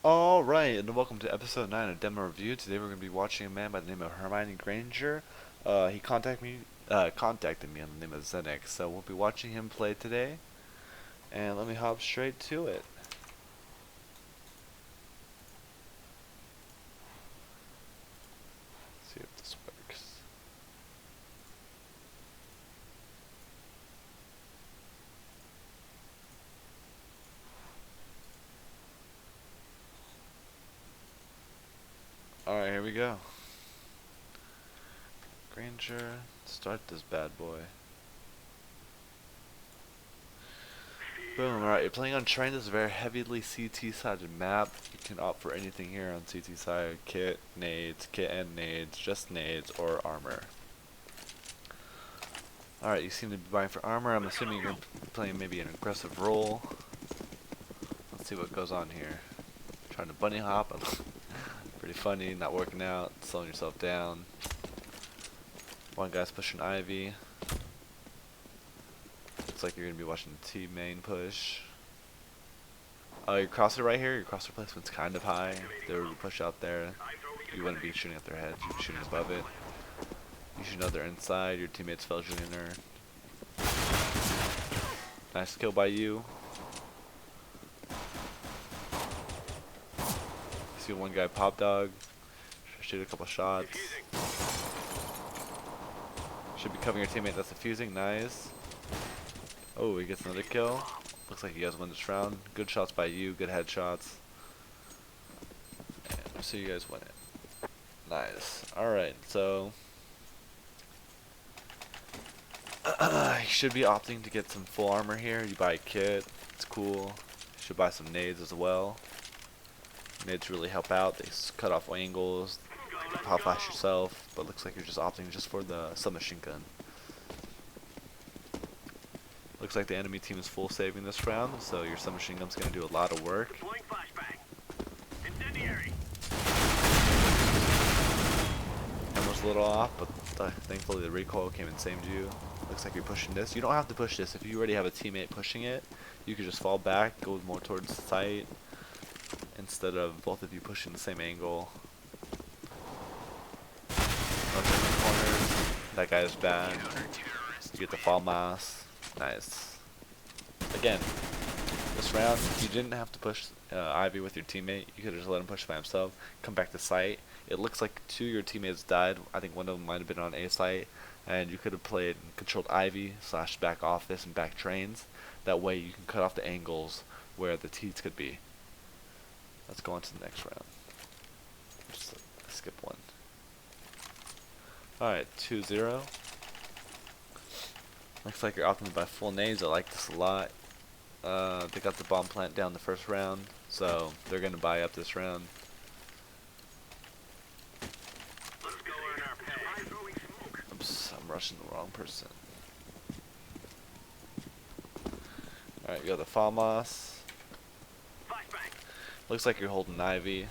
Alright, and welcome to episode 9 of Demo Review. Today we're going to be watching a man by the name of Hermione Granger. He contacted me on the name of Xenex, so we'll be watching him play today. And let me hop straight to it. See if this works. Alright, here we go. Granger, start this bad boy. Boom, alright, you're playing on terrain. This is a very heavily CT sided map. You can opt for anything here on CT side: kit, nades, kit and nades, just nades, or armor. Alright, you seem to be buying for armor. I'm assuming you're playing maybe an aggressive role. Let's see what goes on here. Trying to bunny hop. Pretty funny, not working out, slowing yourself down. One guy's pushing Ivy. Looks like you're going to be watching the T main push. Your crosser right here, your crosser placement's kind of high. They were to push out there. You wouldn't be shooting at their heads, you'd be shooting above it. You should know they're inside, your teammates fell shooting in there. Nice kill by you. See one guy pop dog. Shoot a couple shots. Should be covering your teammate that's defusing. Nice. Oh, he gets another kill. Looks like you guys won this round. Good shots by you. Good headshots. And so you guys win it. Nice. Alright, so you should be opting to get some full armor here. You buy a kit. It's cool. You should buy some nades as well. Nades really help out. They cut off angles. You can pop flash yourself, but looks like you're just opting just for the submachine gun. Looks like the enemy team is full saving this round, so your submachine gun's gonna do a lot of work. Camera's a little off, but thankfully the recoil came and saved you. Looks like you're pushing this. You don't have to push this. If you already have a teammate pushing it, you could just fall back, go more towards the site, instead of both of you pushing the same angle. Corners. That guy is bad. You get the fall mass. Nice. Again, this round, you didn't have to push Ivy with your teammate. You could just let him push by himself. Come back to site. It looks like two of your teammates died. I think one of them might have been on A site. And you could have played and controlled Ivy / back office and back trains. That way you can cut off the angles where the T's could be. Let's go on to the next round. Just skip one. Alright, 2-0. Looks like you're opting to buy full nades. I like this a lot. They got the bomb plant down the first round, so they're going to buy up this round. Oops, I'm rushing the wrong person. Alright, you got the FAMAS. Looks like you're holding Ivy.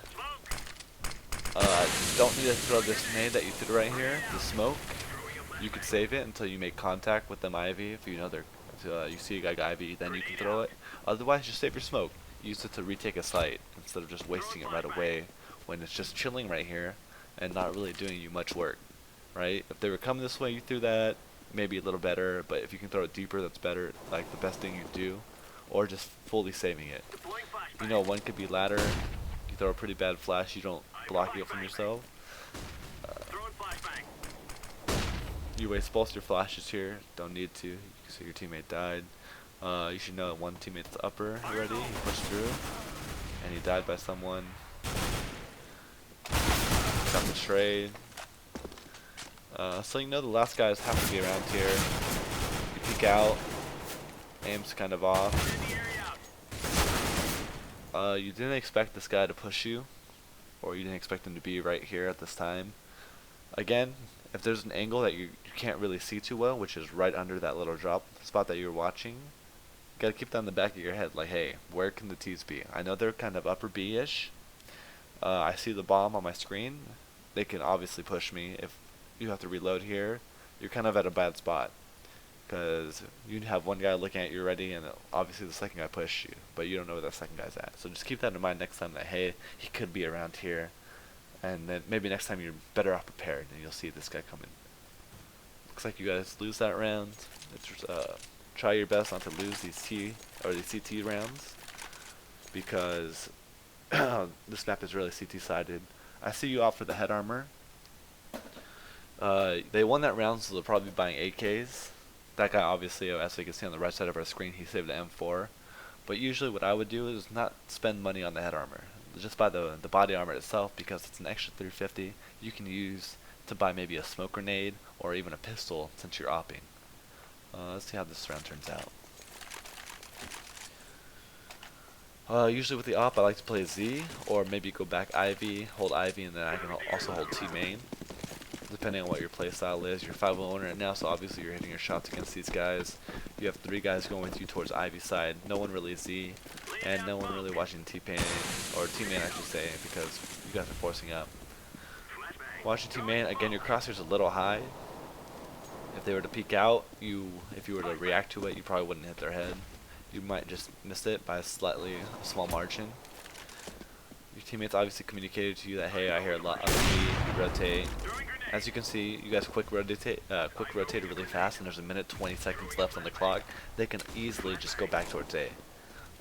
Don't need to throw this nade that you threw right here, the smoke. You could save it until you make contact with them Ivy. If you know you see a guy Ivy, then you can throw it. Otherwise, just save your smoke. Use it to retake a site instead of just wasting it right away when it's just chilling right here and not really doing you much work, right? If they were coming this way, you threw that, maybe a little better. But if you can throw it deeper, that's better. Like the best thing you do, or just fully saving it. You know, one could be ladder. You throw a pretty bad flash, you don't block it from yourself. You waste both your flashes here. Don't need to. You can see your teammate died. You should know that one teammate's upper already. He pushed through, and he died by someone. Got the trade. So you know the last guys have to be around here. You peek out. Aim's kind of off. You didn't expect this guy to push you, or you didn't expect him to be right here at this time. Again, if there's an angle that you can't really see too well, which is right under that little drop spot that you're watching, you gotta keep that in the back of your head, like, hey, where can the T's be? I know they're kind of upper B-ish. I see the bomb on my screen. They can obviously push me. If you have to reload here, you're kind of at a bad spot. because you have one guy looking at you already, and obviously the second guy pushed you, but you don't know where that second guy's at. So just keep that in mind next time that, hey, he could be around here, and then maybe next time you're better off prepared, and you'll see this guy coming. Looks like you guys lose that round. Try your best not to lose these these CT rounds, because this map is really CT sided. I see you opt for the head armor. They won that round, so they'll probably be buying AKs. That guy, obviously, as you can see on the right side of our screen, he saved the M4. But usually what I would do is not spend money on the head armor. Just buy the body armor itself, because it's an extra 350 you can use to buy maybe a smoke grenade or even a pistol since you're opping. Let's see how this round turns out. Usually with the op, I like to play Z, or maybe go back Ivy, hold Ivy, and then I can also hold T main, depending on what your playstyle is. You're 5-0 right now, so obviously you're hitting your shots against these guys. You have 3 guys going with you towards Ivy side. No one really Z, and no one really watching T-Pain, or T-Main I should say, because you guys are forcing up. Watching T-Main, again, your crosshair's a little high. If they were to peek out, if you were to react to it, you probably wouldn't hit their head. You might just miss it by a small margin. Your teammates obviously communicated to you that, hey, I hear a lot of me, you rotate. As you can see, you guys quick rotated really fast, and there's a minute 20 seconds left on the clock. They can easily just go back towards A.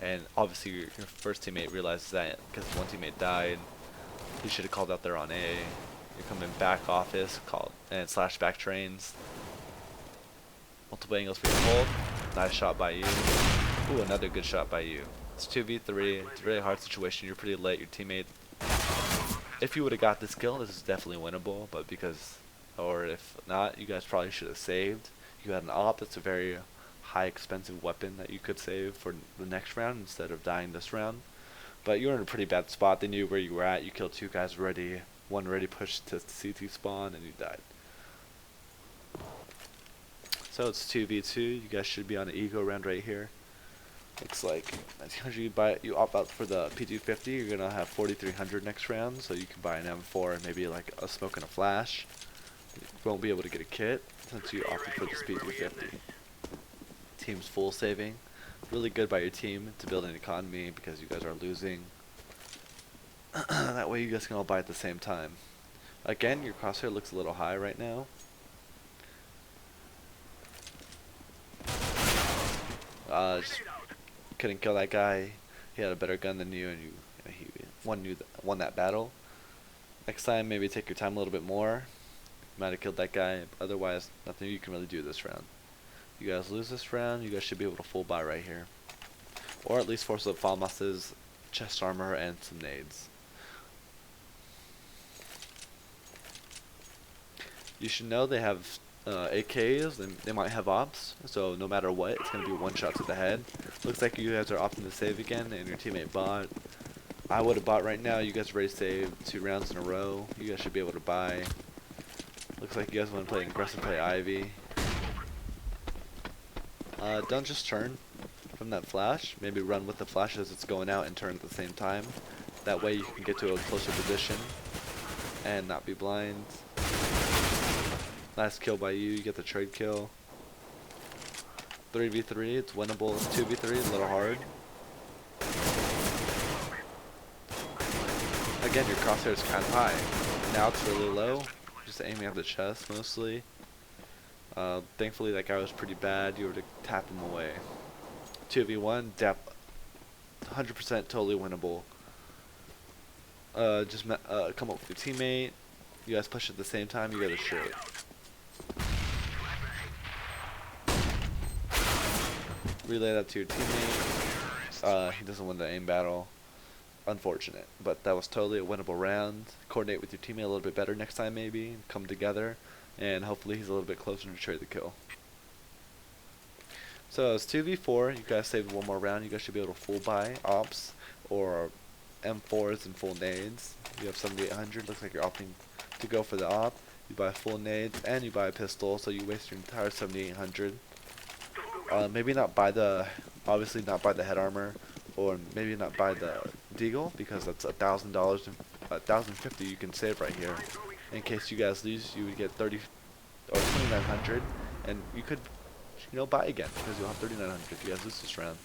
And obviously your first teammate realizes that, because one teammate died. He should have called out there on A. You're coming back office, and slash back trains. Multiple angles for your hold. Nice shot by you. Ooh, another good shot by you. It's 2v3. It's a really hard situation. You're pretty late. Your teammate, if you would have got this kill, this is definitely winnable. But or if not, you guys probably should have saved. You had an op. That's a very high expensive weapon that you could save for the next round instead of dying this round. But you were in a pretty bad spot. They knew where you were at. You killed 2 guys already. One already pushed to CT spawn, and you died. So it's 2v2. You guys should be on an ego round right here. Looks like as you opt out for the P250, you're gonna have 4,300 next round, so you can buy an M4 and maybe like a smoke and a flash. You won't be able to get a kit since you opted for this P250. Team's full saving, really good by your team to build an economy because you guys are losing. That way you guys can all buy at the same time. Again, your crosshair looks a little high right now. Just couldn't kill that guy. He had a better gun than you, and he won that battle. Next time, maybe take your time a little bit more. You might have killed that guy. Otherwise, nothing you can really do this round. You guys lose this round, you guys should be able to full buy right here, or at least force up FAMAS's chest armor and some nades. You should know they have AKs, and they might have ops, so no matter what, it's going to be 1 shot to the head. Looks like you guys are opting to save again, and your teammate bought. I would have bought right now. You guys already saved 2 rounds in a row. You guys should be able to buy. Looks like you guys want to play an aggressive play Ivy. Don't just turn from that flash. Maybe run with the flash as it's going out and turn at the same time. That way you can get to a closer position and not be blind. Nice kill by you. You get the trade kill. 3v3. It's winnable. 2v3 is a little hard. Again, your crosshair is kind of high. Now it's really low. Just aiming at the chest mostly. Thankfully that guy was pretty bad. You were to tap him away. 2v1, 100% totally winnable. Just come up with your teammate. You guys push at the same time. You get a straight. Relay that to your teammate. He doesn't win the aim battle. Unfortunate, but that was totally a winnable round. Coordinate with your teammate a little bit better next time, maybe. Come together, and hopefully he's a little bit closer to trade the kill. So it's 2v4. You guys saved 1 more round. You guys should be able to full buy ops or M4s and full nades. You have 7800. Looks like you're opting to go for the op. You buy full nades and you buy a pistol, so you waste your entire 7800. Maybe not buy obviously not buy the head armor, or maybe not buy the deagle, because that's $1,000 and $1,050 you can save right here. In case you guys lose, you would get 30 or 2,900, and you could you know, buy again, because you'll have 3,900 if you guys lose this round.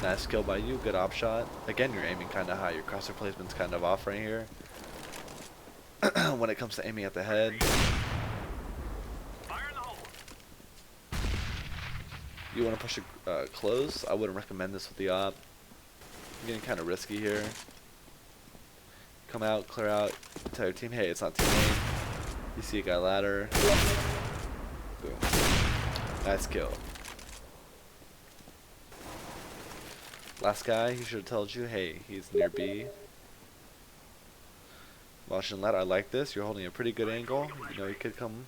Nice kill by you, good op shot. Again, you're aiming kind of high, your crosshair placement's kind of off right here. When it comes to aiming at the head. You want to push it close. I wouldn't recommend this with the op. You're getting kind of risky here. Come out, clear out, tell your team, hey, it's not team aim. You see a guy ladder. Boom. Nice kill. Last guy, he should have told you, hey, he's near B. Watching ladder, I like this. You're holding a pretty good angle. You know, he could come.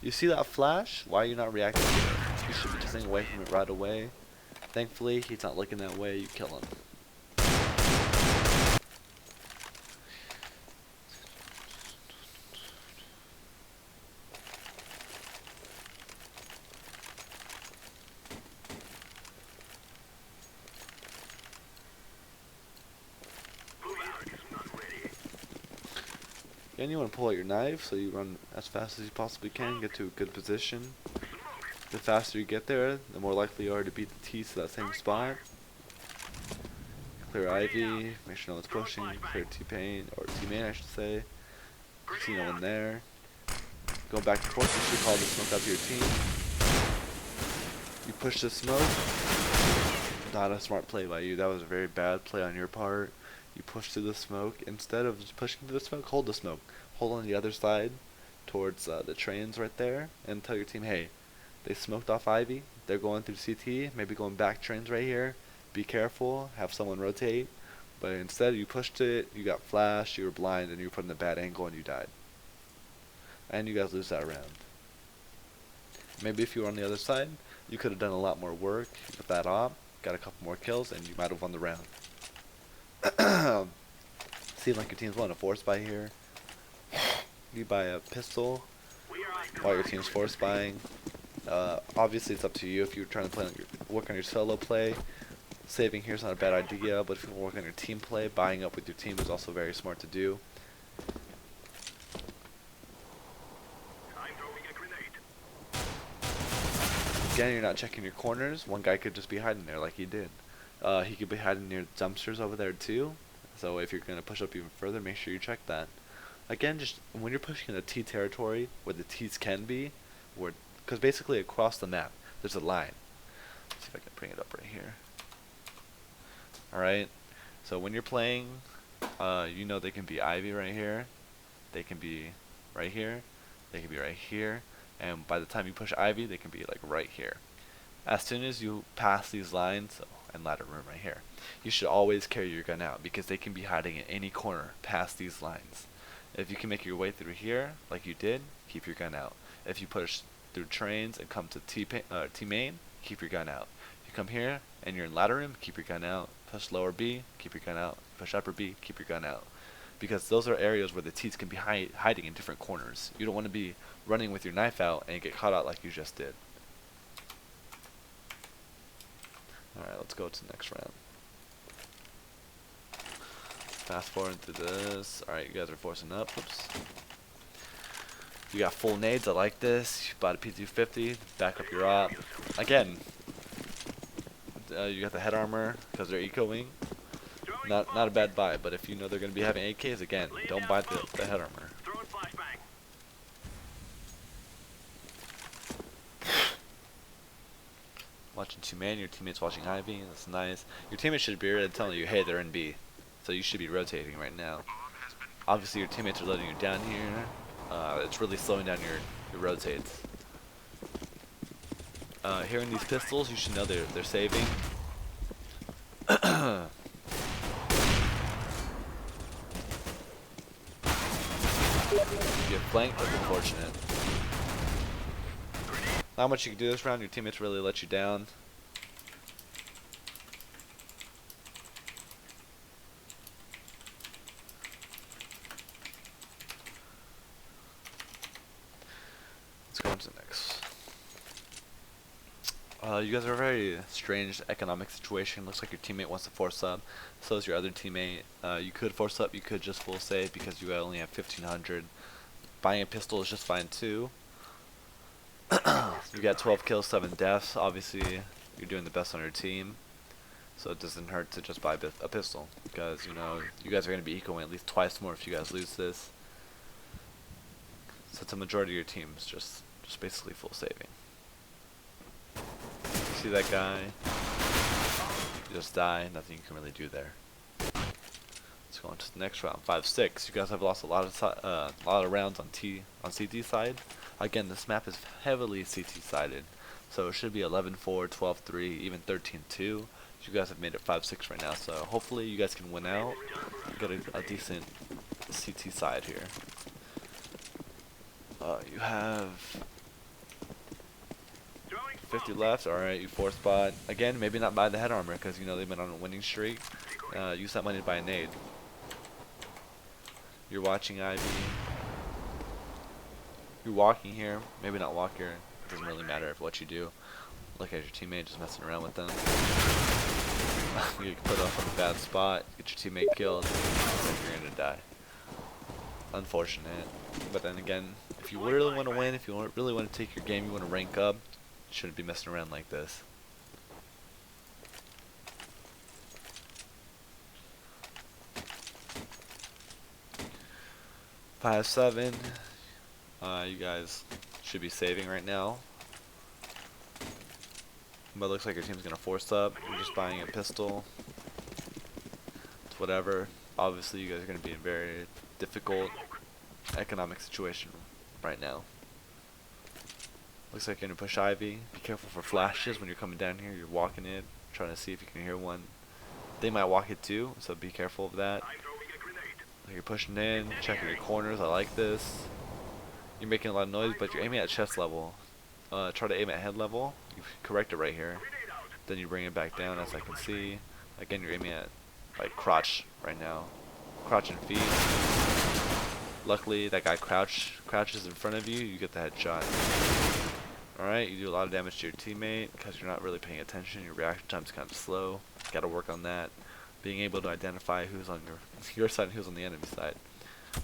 You see that flash? Why are you not reacting to it? You should be just staying away from it right away. Thankfully, he's not looking that way. You kill him. And you want to pull out your knife, so you run as fast as you possibly can, get to a good position. The faster you get there, the more likely you are to beat the T to that same spot. Clear Ivy, make sure no one's pushing, clear T-Pain, or T-Main I should say. See no one there. Go back and forth, you should call the smoke out to your team. You push the smoke. Not a smart play by you, that was a very bad play on your part. You push through the smoke. Instead of just pushing through the smoke, hold the smoke. Hold on the other side towards the trains right there and tell your team, hey, they smoked off Ivy. They're going through CT, maybe going back trains right here. Be careful, have someone rotate. But instead you pushed it, you got flashed, you were blind, and you were put in a bad angle and you died. And you guys lose that round. Maybe if you were on the other side, you could have done a lot more work with that op, got a couple more kills, and you might have won the round. Seems like your team's willing to force buy here. You buy a pistol while your team's force buying. Obviously, it's up to you if you're trying to play work on your solo play. Saving here is not a bad idea, but if you want to work on your team play, buying up with your team is also very smart to do. Again, you're not checking your corners. One guy could just be hiding there like he did. He could be hiding near the dumpsters over there too. So if you're going to push up even further, make sure you check that. Again, just when you're pushing in a T territory where the T's can be, because basically across the map there's a line. Let's see if I can bring it up right here. Alright, so when you're playing, you know they can be Ivy right here, they can be right here, they can be right here, and by the time you push Ivy, they can be like right here. As soon as you pass these lines, and ladder room right here, you should always carry your gun out because they can be hiding in any corner past these lines. If you can make your way through here, like you did, keep your gun out. If you push through trains and come to T-Main, keep your gun out. If you come here and you're in ladder room, keep your gun out. Push lower B, keep your gun out. Push upper B, keep your gun out. Because those are areas where the T's can be hiding in different corners. You don't want to be running with your knife out and get caught out like you just did. Alright, let's go to the next round. Fast forward through this. Alright, you guys are forcing up. Oops. You got full nades, I like this. You bought a P250, back up your op. Again, you got the head armor because they're ecoing. Not a bad buy, but if you know they're going to be having AKs, again, don't buy the head armor. Watching two-man, your teammate's watching Ivy, that's nice. Your teammate should be already telling you, hey, they're in B. So you should be rotating right now. Obviously your teammates are letting you down here. It's really slowing down your rotates. Hearing these pistols, you should know they're saving. You get flanked, that's unfortunate. Not much you can do this round, your teammates really let you down. Let's go on to the next. You guys are a very strange economic situation. Looks like your teammate wants to force up. So is your other teammate. You could force up, you could just full save because you only have 1,500. Buying a pistol is just fine too. You got 12 kills, 7 deaths. Obviously, you're doing the best on your team, so it doesn't hurt to just buy a pistol, because you know you guys are going to be ecoing at least twice more if you guys lose this. So it's a majority of your team's just basically full saving. See that guy? You just die. Nothing you can really do there. Let's go on to the next round. 5-6. You guys have lost a lot of rounds on CT side. Again, this map is heavily CT sided, so it should be 11-4, 12-3, even 13-2. You guys have made it 5-6 right now, so hopefully you guys can win out. Get a decent CT side here. You have 50 left. Alright, you 4th spot. Again, maybe not buy the head armor, because you know they've been on a winning streak. Use that money to buy a nade. You're watching Ivy. You're walking here. Maybe not walk here. It doesn't really matter if what you do. Look at your teammate just messing around with them. You can put off on a bad spot, get your teammate killed, and you're gonna die. Unfortunate. But then again, if you really want to win, if you really want to take your game, you want to rank up, you shouldn't be messing around like this. Five, 7. You guys should be saving right now. But it looks like your team's gonna force up. You're just buying a pistol. It's whatever. Obviously, you guys are gonna be in a very difficult economic situation right now. Looks like you're gonna push Ivy. Be careful for flashes when you're coming down here. You're walking it, trying to see if you can hear one. They might walk it too, so be careful of that. You're pushing in, checking your corners. I like this. You're making a lot of noise, but you're aiming at chest level. Try to aim at head level. You correct it right here. Then you bring it back down, as I can see. Again, you're aiming at like crotch right now. Crotch and feet. Luckily, that guy crouches in front of you. You get the headshot. Alright, you do a lot of damage to your teammate because you're not really paying attention. Your reaction time's kind of slow. Gotta work on that. Being able to identify who's on your side and who's on the enemy side.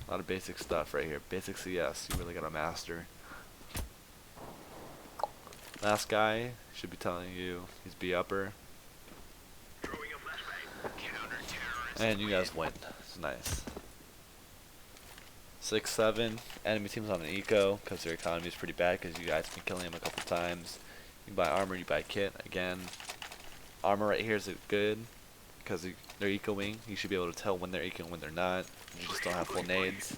A lot of basic stuff right here. Basic CS, you really gotta master. Last guy should be telling you he's B upper. And you guys win. It's nice. 6-7. Enemy team's on an eco because their economy is pretty bad because you guys have been killing them a couple times. You buy armor, you buy kit. Again, armor right here is good because they're ecoing. You should be able to tell when they're ecoing, when they're not. You just don't have full nades.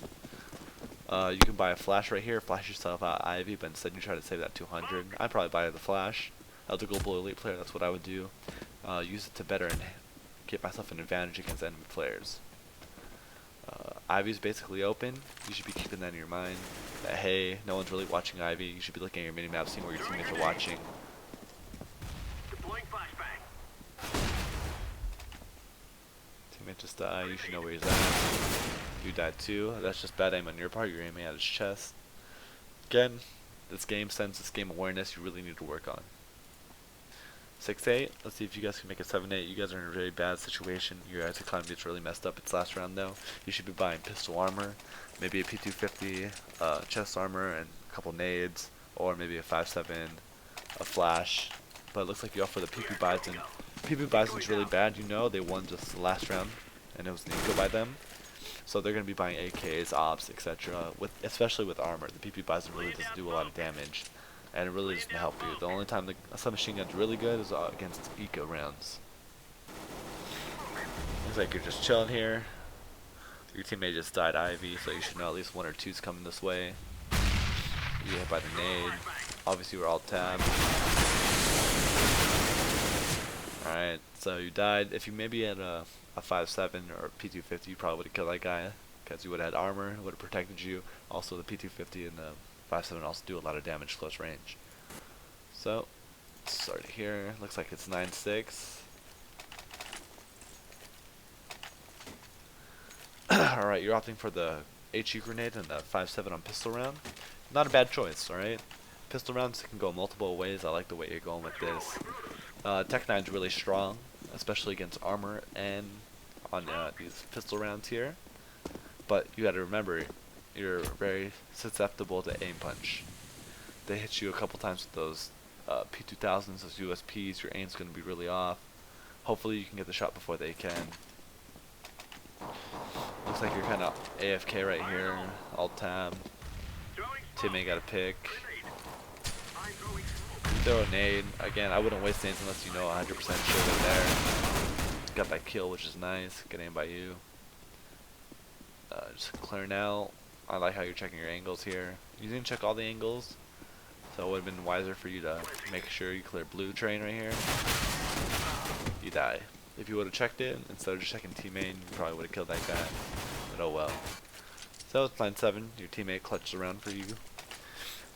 You can buy a flash right here, flash yourself out Ivy, but instead you try to save that 200. I'd probably buy the flash. As a global elite player, that's what I would do. Use it to better and get myself an advantage against enemy players. Ivy's basically open. You should be keeping that in your mind. That hey, no one's really watching Ivy. You should be looking at your mini-map, seeing where your teammates are watching. Teammate just died. You should know where he's at. You died too. That's just bad aim on your part. You're aiming at his chest. Again, this game sense, this game awareness, you really need to work on. 6-8. Let's see if you guys can make a 7-8. You guys are in a really bad situation. Your guys' economy gets really messed up. It's last round though. You should be buying pistol armor, maybe a P250 chest armor, and a couple nades, or maybe a 5-7, a flash. But it looks like you offer the PP Bison. PP Bison's really bad. You know they won just the last round, and it was an eco by them. So they're going to be buying AKs, ops, etc. Especially with armor. The PP Bison really does do a lot of damage, and it really doesn't help you. The only time the submachine gun's really good is against eco rounds. Looks like you're just chilling here. Your teammate just died Ivy, so you should know at least 1 or 2's coming this way. You get hit by the nade. Obviously we're all tabbed. Alright, so you died. If you maybe had a 5-7 or a P250, you probably would have killed that guy because you would have had armor, would have protected you. Also, the P250 and the 5-7 also do a lot of damage close range. So, start here. Looks like it's 9-6. Alright, you're opting for the HE grenade and the 5-7 on pistol round. Not a bad choice, alright? Pistol rounds can go multiple ways. I like the way you're going with this. Tech 9's really strong, especially against armor and on these pistol rounds here. But you gotta remember, you're very susceptible to aim punch. they hit you a couple times with those P2000s, those USPs, your aim's going to be really off. Hopefully you can get the shot before they can. Looks like you're kind of AFK right here. Alt tab. Teammate got a pick. Throw a nade. Again, I wouldn't waste nades unless you know 100% sure they're there. Got that kill, which is nice. Good aim by you. Just clearing out. I like how you're checking your angles here. You didn't check all the angles, so it would have been wiser for you to make sure you clear blue train right here. You die. If you would have checked it instead of just checking teammate, you probably would have killed that guy. But oh well. So it's 9-7. Your teammate clutches around for you,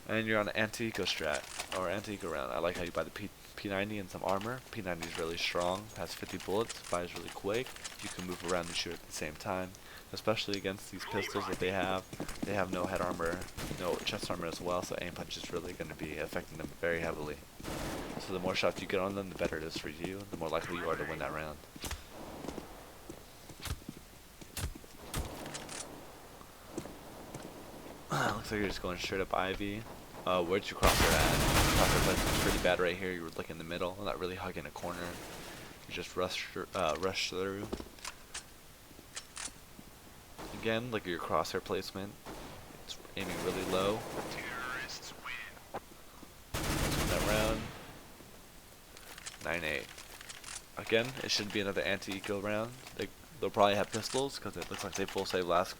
and you're on an anti-eco strat or anti-eco round. I like how you buy the P90 and some armor. P90 is really strong, has 50 bullets, fires really quick. You can move around and shoot at the same time, especially against these pistols that they have. They have no head armor, no chest armor as well, so aim punch is really going to be affecting them very heavily. So the more shots you get on them, the better it is for you, the more likely you are to win that round. Looks like you're just going straight up Ivy. Where'd you cross her at? Cross her pretty bad right here. You were like in the middle, not really hugging a corner. You just rush through. Again, look at your crosshair placement. It's aiming really low. That round. 9-8. Again, it should be another anti-eco round. They'll probably have pistols because it looks like they full save last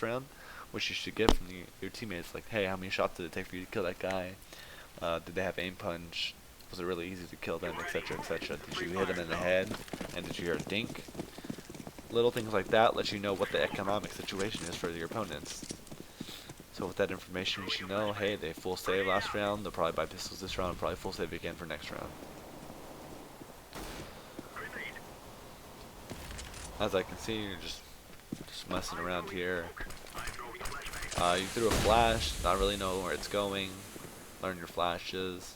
round, which you should get from your teammates. Like, hey, how many shots did it take for you to kill that guy? Did they have aim punch? Was it really easy to kill them, etc., etc.? Did you hit them in the head? And did you hear a dink? Little things like that let you know what the economic situation is for your opponents. So with that information, you should know, hey, they full save last round. They'll probably buy pistols this round. Probably full save again for next round. As I can see, you're just messing around here. You threw a flash, not really know where it's going. Learn your flashes.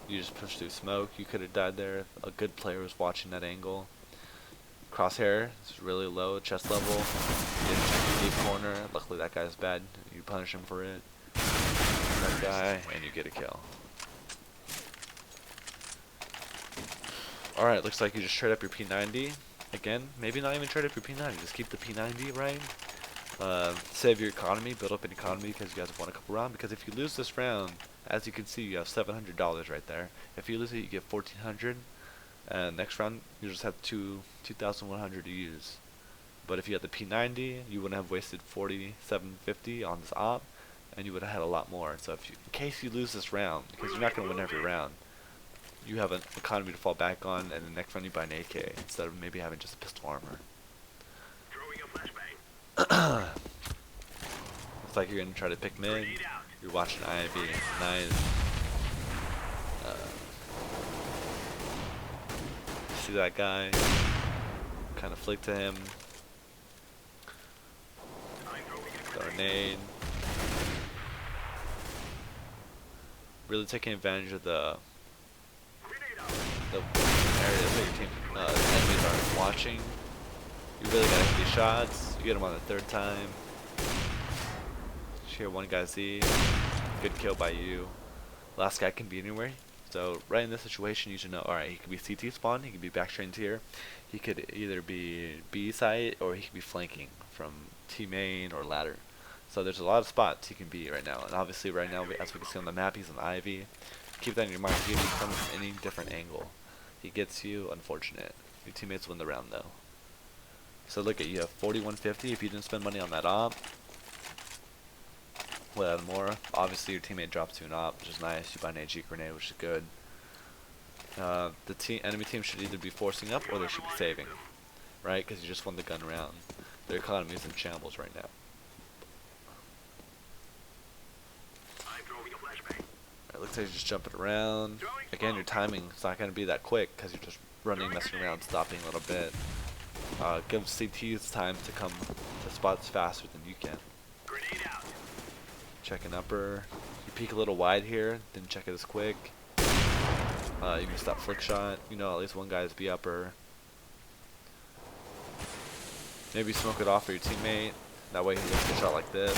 You just push through smoke. You could have died there if a good player was watching that angle. Crosshair is really low, chest level. You didn't check the deep corner. Luckily that guy's bad. You punish him for it. That guy, and you get a kill. Alright, looks like you just trade up your P90. Again, maybe not even trade up your P90, just keep the P90, right? Save your economy, build up an economy because you guys have won a couple rounds. Because if you lose this round, as you can see, you have $700 right there. If you lose it, you get $1,400. And next round, you just have 2,100 to use. But if you had the P90, you wouldn't have wasted $4,750 on this op, and you would have had a lot more. So if you, in case you lose this round, because you're not going to win every round, you have an economy to fall back on, and the next round you buy an AK instead of maybe having just a pistol armor. Looks like you're gonna try to pick mid. You're watching Ivy. Nice. See that guy? Kind of flick to him. Throw a nade. Really taking advantage of the areas that your team enemies aren't watching. You really gotta hit these shots. You get them on the third time. Just hear one guy Z. Good kill by you. Last guy can be anywhere. So right in this situation, you should know. All right, he could be CT spawn. He could be backstream tier. He could either be B side or he could be flanking from T main or ladder. So there's a lot of spots he can be right now. And obviously right now, as we can see on the map, he's on Ivy. Keep that in your mind. He can be coming from any different angle. He gets you, unfortunate. Your teammates win the round though. So look at you have 4150 if you didn't spend money on that op. Well, more. Obviously your teammate drops you an op, which is nice. You buy an AG grenade, which is good. The enemy team should either be forcing up or they should be saving, right? Because you just won the gun round. Their economy is in shambles right now. It looks like you're just jumping around. Again, your timing is not going to be that quick because you're just running, messing around, stopping a little bit. Give CTs time to come to spots faster than you can. Checking upper. You peek a little wide here, didn't check it as quick. You missed that flick shot. You know at least one guy's be upper. Maybe smoke it off for your teammate. That way he gets a shot like this.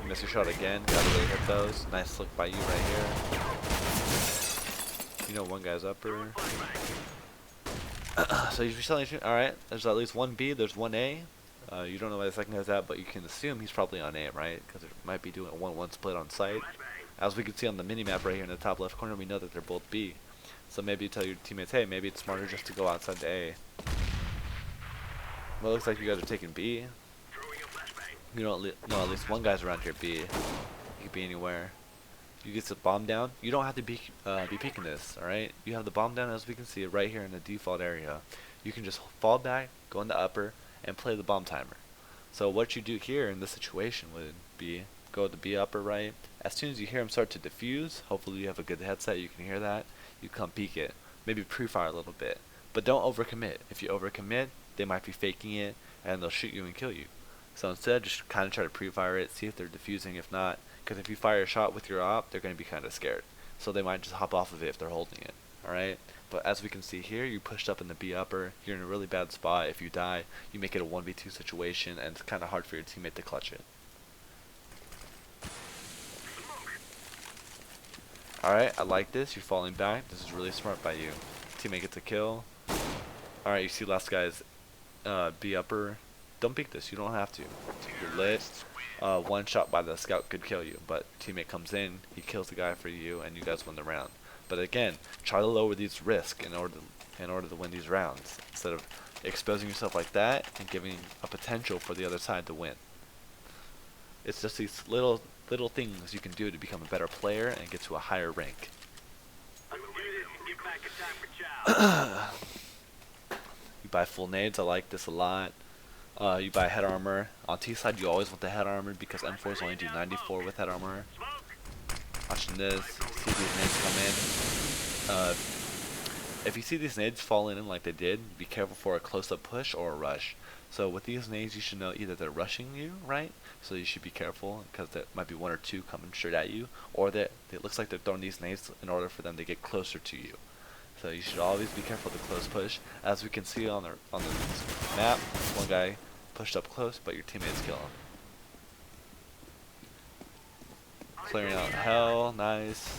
Miss your shot again. Gotta really hit those. Nice look by you right here. You know one guy's upper. So you're telling me, alright, there's at least one B, there's one A. You don't know why the second guy's at, but you can assume he's probably on A, right? Because it might be doing a 1-1 split on site. As we can see on the mini-map right here in the top left corner, we know that they're both B. So maybe you tell your teammates, hey, maybe it's smarter just to go outside to A. Well, it looks like you guys are taking B. You don't know at least one guy's around here B. He could be anywhere. You get the bomb down. You don't have to be peeking this, alright? You have the bomb down as we can see it right here in the default area. You can just fall back, go in the upper, and play the bomb timer. So what you do here in this situation would be go to the B upper right. As soon as you hear him start to diffuse, hopefully you have a good headset, you can hear that. You come peek it. Maybe pre-fire a little bit. But don't overcommit. If you overcommit, they might be faking it, and they'll shoot you and kill you. So instead, just kind of try to pre-fire it, see if they're diffusing. If not, because if you fire a shot with your op, they're going to be kind of scared. So they might just hop off of it if they're holding it. Alright? But as we can see here, you pushed up in the B upper. You're in a really bad spot. If you die, you make it a 1v2 situation, and it's kind of hard for your teammate to clutch it. Alright, I like this. You're falling back. This is really smart by you. Teammate gets a kill. Alright, you see last guy's B upper. Don't peek this. You don't have to. You're lit. One shot by the scout could kill you, but teammate comes in, he kills the guy for you, and you guys win the round. But again, try to lower these risks in order to win these rounds, instead of exposing yourself like that and giving a potential for the other side to win. It's just these little things you can do to become a better player and get to a higher rank. You buy full nades. I like this a lot. You buy head armor. On T side, you always want the head armor because M4s only do 94 with head armor. Watching this, see these nades come in. If you see these nades falling in like they did, be careful for a close-up push or a rush. So with these nades, you should know either they're rushing you, right? So you should be careful because there might be one or two coming straight at you, or that it looks like they're throwing these nades in order for them to get closer to you. So you should always be careful of the close push. As we can see on the map, one guy pushed up close, but your teammates kill him. Clearing out hell, nice.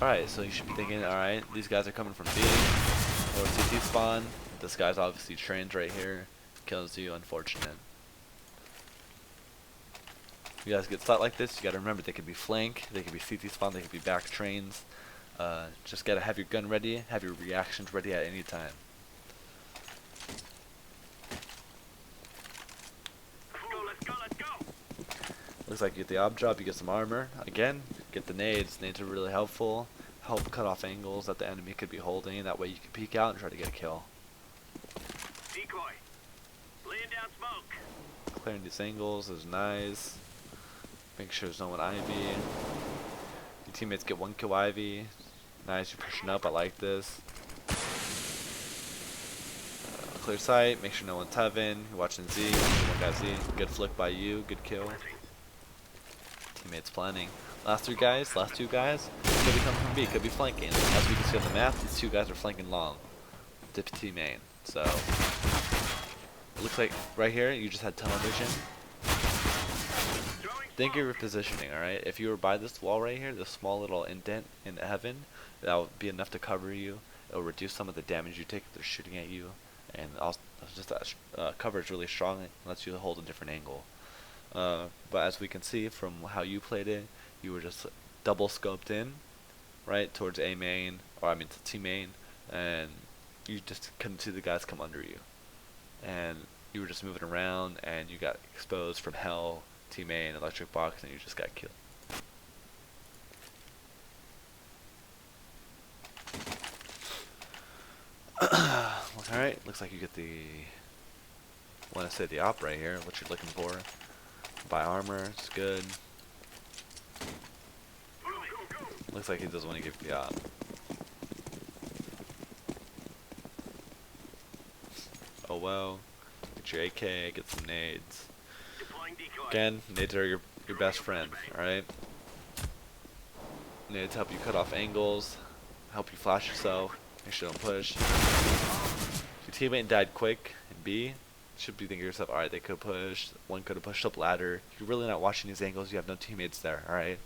Alright, so you should be thinking, alright, these guys are coming from B, or CT spawn. This guy's obviously trained right here. Kills you, unfortunate. You guys get stuck like this, you gotta remember they could be flank, they could be CT spawn, they could be back trains. Just gotta have your gun ready, have your reactions ready at any time. Looks like you get the ob drop, you get some armor. Again, get the nades. Nades are really helpful. Help cut off angles that the enemy could be holding. That way you can peek out and try to get a kill. Decoy. Laying down smoke. Clearing these angles is nice. Make sure there's no one Ivy. Your teammates get one kill Ivy. Nice, you're pushing up. I like this. Clear sight. Make sure no one's Heaven. You're watching Z. One got Z. Good flick by you. Good kill. Teammates planning. Last two guys could be coming from B, could be flanking. As we can see on the map, these two guys are flanking long. Dip T main. So it looks like right here you just had tunnel vision. Think of your positioning, alright? If you were by this wall right here, this small little indent in Heaven, that will be enough to cover you. It'll reduce some of the damage you take if they're shooting at you. And also just that cover is really strong, it lets you hold a different angle. But as we can see from how you played it, you were just double scoped in, right, towards A main, or I mean to T main, and you just couldn't see the guys come under you. And you were just moving around, and you got exposed from hell, T main, electric box, and you just got killed. Alright, looks like you get the, want to say the op right here, what you're looking for. Buy armor, it's good. Looks like he doesn't want to give the op. Oh well. Get your AK, get some nades. Again, nades are your best friend, alright? Nades help you cut off angles, help you flash yourself, make sure you don't push. If your teammate died quick in B, should be thinking to yourself, alright, they could push. One could have pushed up ladder. You're really not watching these angles. You have no teammates there, alright?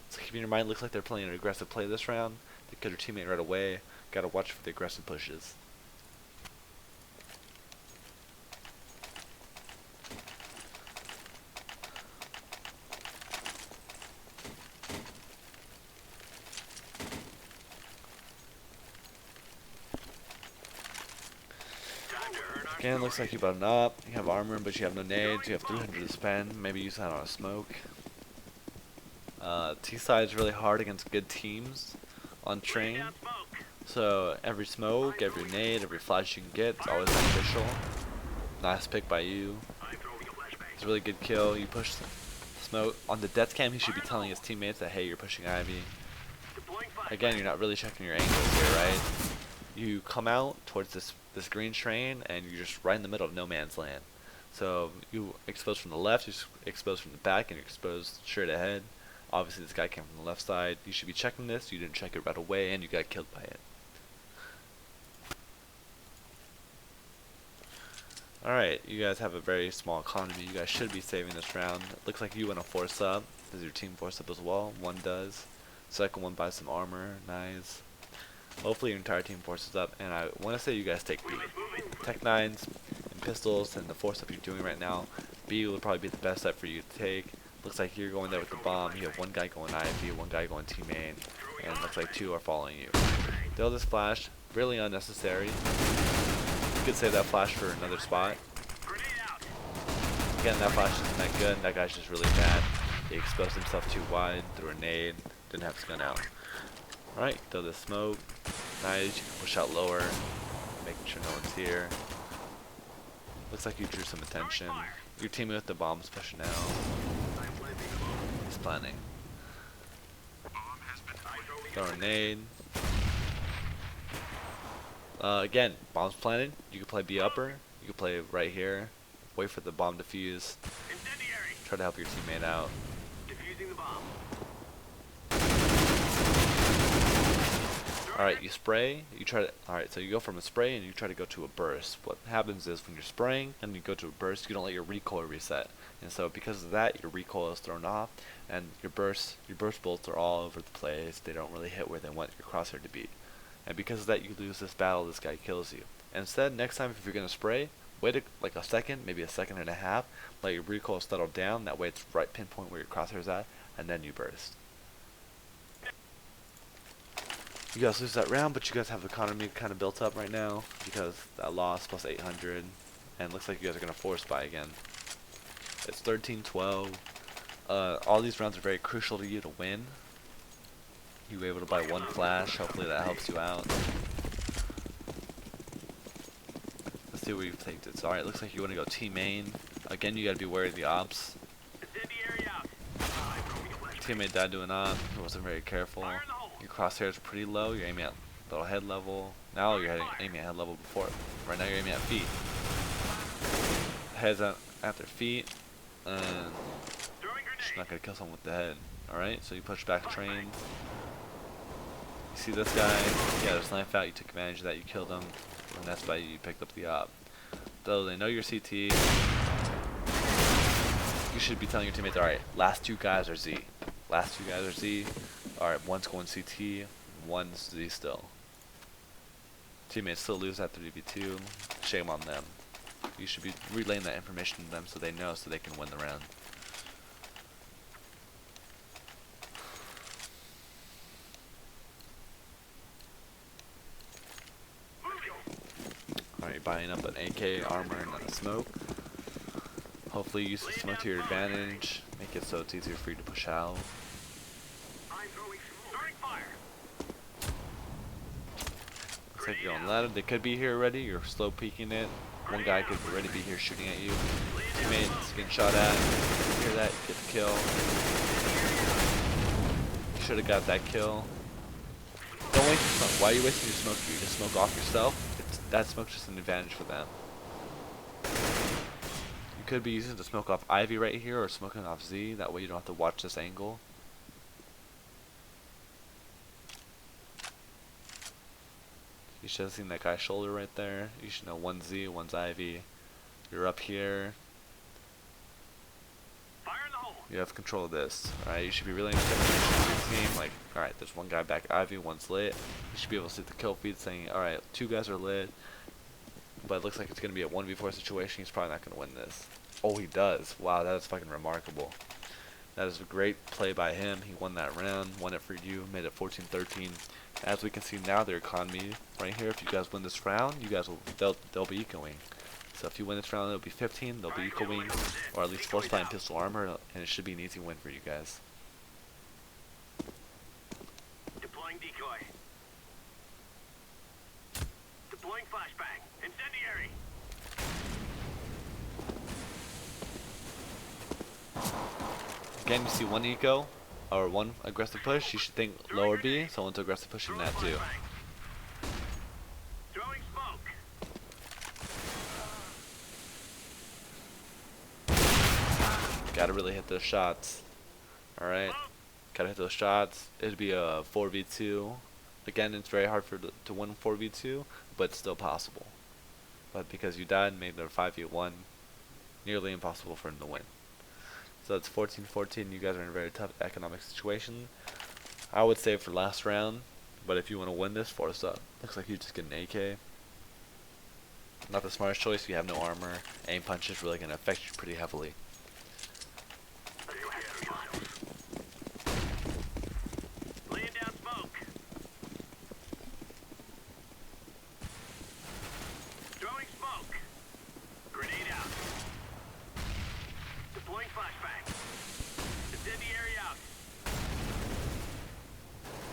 So keep in your mind, looks like they're playing an aggressive play this round. They killed your teammate right away. Gotta watch for the aggressive pushes. Again, looks like you button up. You have armor, but you have no nades. You have 300 to spend. Maybe use that on a smoke. T-side is really hard against good teams on train. So every smoke, every nade, every flash you can get, it's always beneficial. Nice pick by you. It's a really good kill. You push smoke. On the death cam, he should be telling his teammates that, hey, you're pushing Ivy. Again, you're not really checking your angles here, right? You come out towards this green train, and you're just right in the middle of no man's land. So you expose from the left, you expose from the back, and you're exposed straight ahead. Obviously, this guy came from the left side. You should be checking this. You didn't check it right away, and you got killed by it. Alright, you guys have a very small economy. You guys should be saving this round. It looks like you want to force up. Does your team force up as well? One does. Second one buys some armor. Nice. Hopefully your entire team forces up, and I want to say you guys take B. Tech 9s and pistols and the force up you're doing right now, B will probably be the best set for you to take. Looks like you're going there with the bomb. You have one guy going IV, one guy going T main, and looks like two are following you. They'll just flash, really unnecessary. You could save that flash for another spot. Again, that flash isn't that good. That guy's just really bad. He exposed himself too wide, threw a nade, didn't have his gun out. Alright, throw the smoke. Nice, you can push out lower, making sure no one's here. Looks like you drew some attention. Your teammate with the bomb's pushing out. He's planning. Throw a nade. Again, bomb's planted. You can play B upper. You can play right here. Wait for the bomb to fuse. Try to help your teammate out. Alright, you spray, you try to, alright, so you go from a spray and you try to go to a burst. What happens is when you're spraying and you go to a burst, you don't let your recoil reset. And so because of that, your recoil is thrown off, and your burst bolts are all over the place. They don't really hit where they want your crosshair to be. And because of that, you lose this battle, this guy kills you. Instead, next time if you're going to spray, wait like a second, maybe a second and a half, let your recoil settle down, that way it's right pinpoint where your crosshair is at, and then you burst. You guys lose that round, but you guys have the economy kind of built up right now because that loss plus 800, and looks like you guys are going to force buy again. It's 13-12. All these rounds are very crucial to you to win. You were able to buy one flash. Hopefully that helps you out. Let's see where you've taken it. So, alright, looks like you want to go T main. Again, you got to be wary of the ops. Teammate died to an op. He wasn't very careful. Your crosshairs are pretty low. You're aiming at little head level. Now you're aiming at head level before. Right now you're aiming at feet. Heads at their feet, and just not gonna kill someone with the head. All right, so you push back train. You see this guy? Yeah, there's knife out. You took advantage of that. You killed him, and that's why you picked up the op. Though they know you're CT, you should be telling your teammates, all right, last two guys are Z. Last two guys are Z. Alright, one's going CT, one's Z still. Teammates still lose that 3v2. Shame on them. You should be relaying that information to them so they know, so they can win the round. Alright, you're buying up an AK, armor, and a smoke. Hopefully you use the smoke to your advantage. Make it so it's easier for you to push out. Looks like you're on ladder. They could be here already. You're slow peeking it. One guy could already be here shooting at you. Teammates getting shot at. Hear that? Get the kill. You should have got that kill. Don't waste your smoke. Why are you wasting your smoke? You just smoke off yourself. That smoke's just an advantage for them. You could be using the smoke off Ivy right here or smoking off Z. That way you don't have to watch this angle. You should have seen that guy's shoulder right there. You should know one's Z, one's Ivy. You're up here. Fire in the hole. You have control of this. Alright, you should be really interested in your team. Like, alright, there's one guy back Ivy, one's lit. You should be able to see the kill feed saying, alright, 2 guys are lit. But it looks like it's going to be a 1v4 situation. He's probably not going to win this. Oh, he does. Wow, that is fucking remarkable. That is a great play by him. He won that round, won it for you, made it 14-13. As we can see now, their economy right here. If you guys win this round, you guys will they'll be ecoing. So if you win this round, it'll be 15. They'll be ecoing, or at least force fight and pistol armor, and it should be an easy win for you guys. Deploying decoy. Deploying flashbang. Incendiary. Again, you see one eco or one aggressive push. You should think lower B. Someone's aggressive pushing that too. Throwing smoke. Gotta really hit those shots. Alright. Gotta hit those shots. It'd be a 4v2. Again, it's very hard to win 4v2, but it's still possible. But because you died and made it a 5v1, nearly impossible for him to win. So it's 14-14. You guys are in a very tough economic situation. I would say for last round, but if you want to win this, force up. Looks like you just get an AK. Not the smartest choice. You have no armor. Aim punch is really going to affect you pretty heavily. Laying down smoke. Throwing smoke. Grenade out. Deploying flashbang. Incendiary out.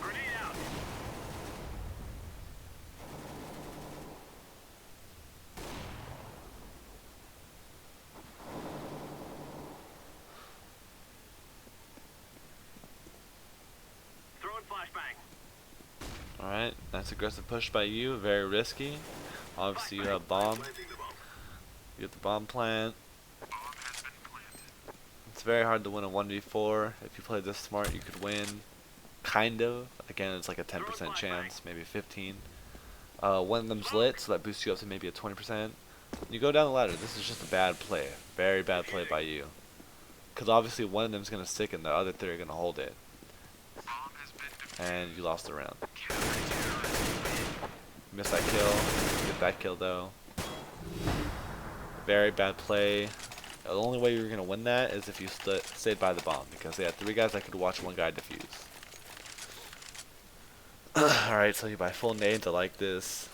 Grenade out. Throwing flashbang. Alright, nice aggressive push by you. Very risky. Obviously, you have bomb. Planting the bomb. You get the bomb plant. It's very hard to win a 1v4. If you play this smart, you could win. Kind of. Again, it's like a 10% chance, maybe 15. One of them's lit, so that boosts you up to maybe a 20%. You go down the ladder. This is just a bad play. Very bad play by you. Because obviously one of them's going to stick and the other 3 are going to hold it. And you lost the round. Missed that kill. Get that kill though. Very bad play. The only way you're going to win that is if you stayed by the bomb. Because they had 3 guys that could watch 1 guy defuse. Alright, so you buy full nades. I like this.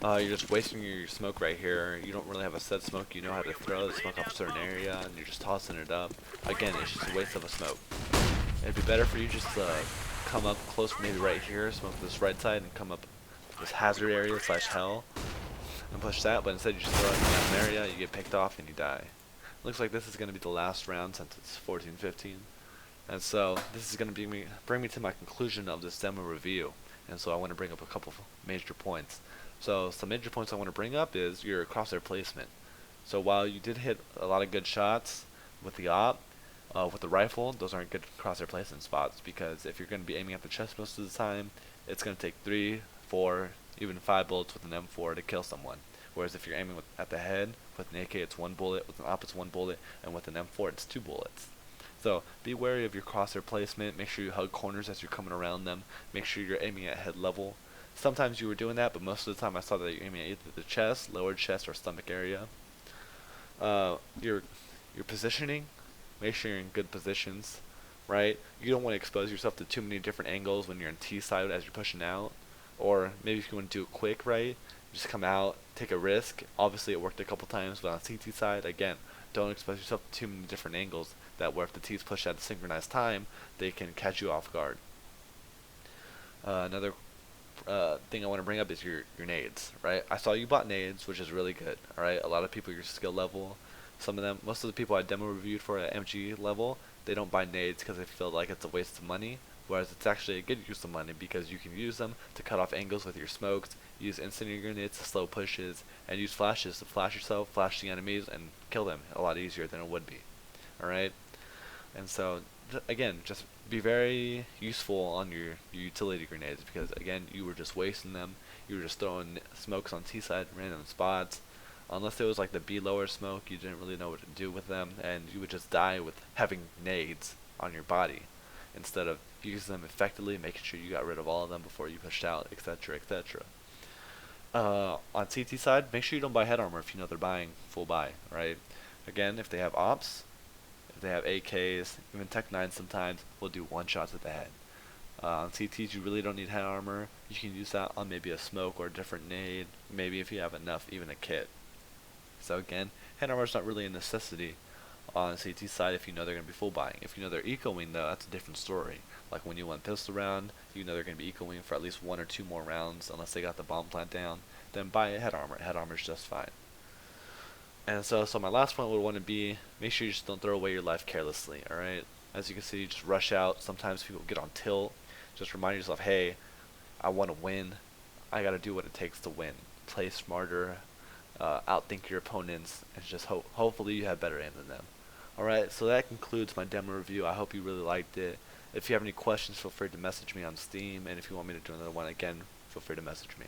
You're just wasting your smoke right here. You don't really have a set smoke. You know how to throw the smoke off a certain area, and you're just tossing it up. Again, it's just a waste of a smoke. It'd be better for you just to come up close, maybe right here, smoke this right side, and come up this hazard area / hell, and push that. But instead, you just throw it in that area, you get picked off, and you die. Looks like this is going to be the last round since it's 14-15. And so this is going to bring me to my conclusion of this demo review. And so I want to bring up a couple major points. So some major points I want to bring up is your crosshair placement. So while you did hit a lot of good shots with the op, with the rifle, those aren't good crosshair placement spots, because if you're going to be aiming at the chest most of the time, it's going to take 3, 4, even 5 bullets with an M4 to kill someone. Whereas if you're aiming at the head, with an AK it's 1 bullet, with an op it's 1 bullet, and with an M4 it's 2 bullets. So be wary of your crosshair placement. Make sure you hug corners as you're coming around them. Make sure you're aiming at head level. Sometimes you were doing that, but most of the time I saw that you're aiming at either the chest, lower chest, or stomach area. Your positioning, make sure you're in good positions, right? You don't want to expose yourself to too many different angles when you're in T side as you're pushing out. Or maybe if you want to do it quick, right? Just come out, take a risk. Obviously it worked a couple times, but on CT side, again, don't expose yourself to too many different angles that where if the T's push at a synchronized time, they can catch you off guard. Another thing I want to bring up is your nades, right? I saw you bought nades, which is really good, alright? A lot of people, your skill level, some of them, most of the people I demo reviewed for at MG level, they don't buy nades because they feel like it's a waste of money, whereas it's actually a good use of money because you can use them to cut off angles with your smokes, use incendiary grenades to slow pushes, and use flashes to flash yourself, flash the enemies, and kill them a lot easier than it would be, alright? And so, again, just be very useful on your utility grenades because again you were just wasting them. You were just throwing smokes on T side random spots. Unless it was like the B lower smoke, you didn't really know what to do with them, and you would just die with having nades on your body instead of using them effectively, making sure you got rid of all of them before you pushed out, etc., etc. On CT side, make sure you don't buy head armor if you know they're buying full buy, right? Again, if they have ops, if they have AKs, even Tech 9 sometimes will do one shots at the head. On CTs, you really don't need head armor. You can use that on maybe a smoke or a different nade, maybe if you have enough, even a kit. So again, head armor is not really a necessity on CT side if you know they're going to be full buying. If you know they're ecoing though, that's a different story. Like when you want pistol round, you know they're going to be ecoing for at least 1 or 2 more rounds unless they got the bomb plant down, then buy a head armor. Head armor is just fine. And so my last point would want to be, make sure you just don't throw away your life carelessly, alright? As you can see, you just rush out. Sometimes people get on tilt. Just remind yourself, hey, I want to win. I got to do what it takes to win. Play smarter, outthink your opponents, and just hopefully you have better aim than them. Alright, so that concludes my demo review. I hope you really liked it. If you have any questions, feel free to message me on Steam, and if you want me to do another one again, feel free to message me.